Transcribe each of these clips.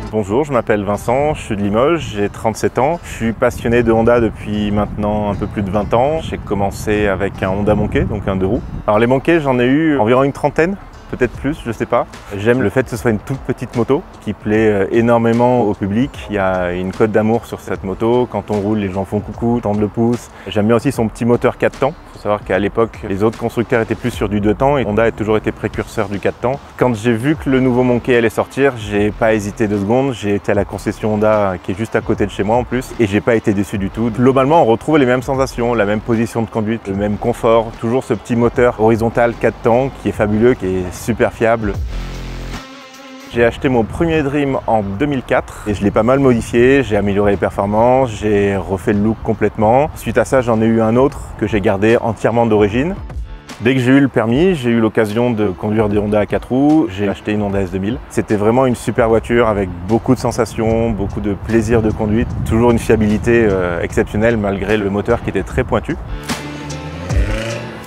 Bonjour, je m'appelle Vincent, je suis de Limoges, j'ai 37 ans. Je suis passionné de Honda depuis maintenant un peu plus de 20 ans. J'ai commencé avec un Honda Monkey, donc un 2 roues. Alors les Monkey, j'en ai eu environ une trentaine. Peut-être plus, je sais pas. J'aime le fait que ce soit une toute petite moto qui plaît énormément au public. Il y a une cote d'amour sur cette moto. Quand on roule, les gens font coucou, tendent le pouce. J'aime bien aussi son petit moteur 4 temps. Il faut savoir qu'à l'époque, les autres constructeurs étaient plus sur du 2 temps et Honda a toujours été précurseur du 4 temps. Quand j'ai vu que le nouveau Monkey allait sortir, j'ai pas hésité 2 secondes. J'ai été à la concession Honda qui est juste à côté de chez moi en plus et j'ai pas été déçu du tout. Globalement, on retrouve les mêmes sensations, la même position de conduite, le même confort. Toujours ce petit moteur horizontal 4 temps qui est fabuleux, qui est super fiable. J'ai acheté mon premier Dream en 2004 et je l'ai pas mal modifié, j'ai amélioré les performances, j'ai refait le look complètement. Suite à ça, j'en ai eu un autre que j'ai gardé entièrement d'origine. Dès que j'ai eu le permis, j'ai eu l'occasion de conduire des Honda à 4 roues, j'ai acheté une Honda S2000. C'était vraiment une super voiture avec beaucoup de sensations, beaucoup de plaisir de conduite, toujours une fiabilité exceptionnelle malgré le moteur qui était très pointu.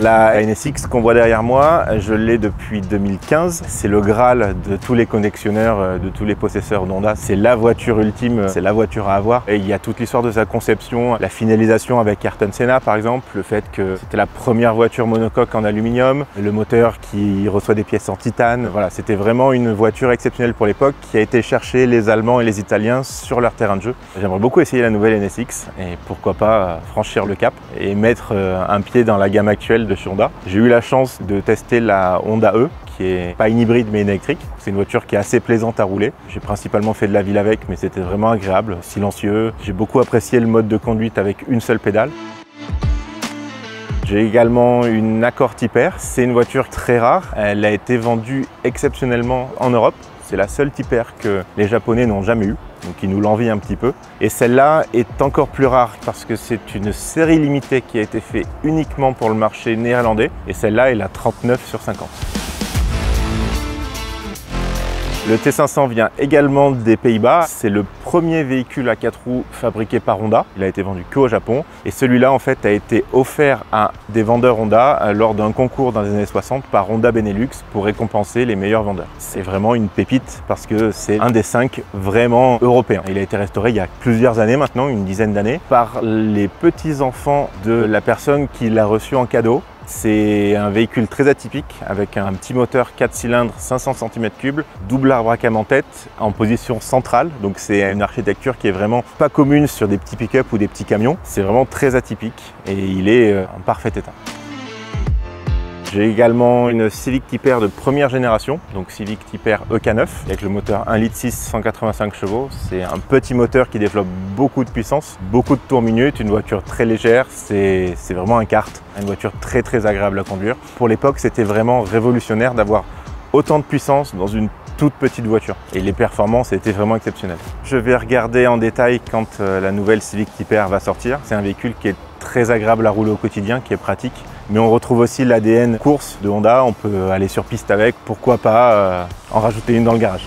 La NSX qu'on voit derrière moi, je l'ai depuis 2015. C'est le Graal de tous les collectionneurs, de tous les possesseurs d'Honda. C'est la voiture ultime, c'est la voiture à avoir. Et il y a toute l'histoire de sa conception, la finalisation avec Ayrton Senna par exemple, le fait que c'était la première voiture monocoque en aluminium, le moteur qui reçoit des pièces en titane. Voilà, c'était vraiment une voiture exceptionnelle pour l'époque qui a été chercher les Allemands et les Italiens sur leur terrain de jeu. J'aimerais beaucoup essayer la nouvelle NSX et pourquoi pas franchir le cap et mettre un pied dans la gamme actuelle de chez Honda. J'ai eu la chance de tester la Honda E, qui est pas une hybride mais une électrique. C'est une voiture qui est assez plaisante à rouler. J'ai principalement fait de la ville avec, mais c'était vraiment agréable, silencieux. J'ai beaucoup apprécié le mode de conduite avec une seule pédale. J'ai également une Accord Type R. C'est une voiture très rare. Elle a été vendue exceptionnellement en Europe. C'est la seule Type R que les Japonais n'ont jamais eue, donc ils nous l'envient un petit peu. Et celle-là est encore plus rare parce que c'est une série limitée qui a été faite uniquement pour le marché néerlandais. Et celle-là est la 39 sur 50. Le T500 vient également des Pays-Bas. C'est le premier véhicule à 4 roues fabriqué par Honda. Il a été vendu qu'au Japon. Et celui-là, en fait, a été offert à des vendeurs Honda lors d'un concours dans les années 60 par Honda Benelux pour récompenser les meilleurs vendeurs. C'est vraiment une pépite parce que c'est un des 5 vraiment européens. Il a été restauré il y a plusieurs années maintenant, une dizaine d'années, par les petits-enfants de la personne qui l'a reçu en cadeau. C'est un véhicule très atypique avec un petit moteur 4 cylindres 500 cm3, double arbre à cam en tête en position centrale. Donc c'est une architecture qui est vraiment pas commune sur des petits pick-up ou des petits camions. C'est vraiment très atypique et il est en parfait état. J'ai également une Civic Type R de première génération, donc Civic Type R EK9 avec le moteur 1,6 litre 185 chevaux. C'est un petit moteur qui développe beaucoup de puissance, beaucoup de tours minutes, une voiture très légère, c'est vraiment un kart, une voiture très agréable à conduire. Pour l'époque, c'était vraiment révolutionnaire d'avoir autant de puissance dans une toute petite voiture et les performances étaient vraiment exceptionnelles. Je vais regarder en détail quand la nouvelle Civic Type R va sortir. C'est un véhicule qui est très agréable à rouler au quotidien, qui est pratique. Mais on retrouve aussi l'ADN course de Honda, on peut aller sur piste avec, pourquoi pas en rajouter une dans le garage.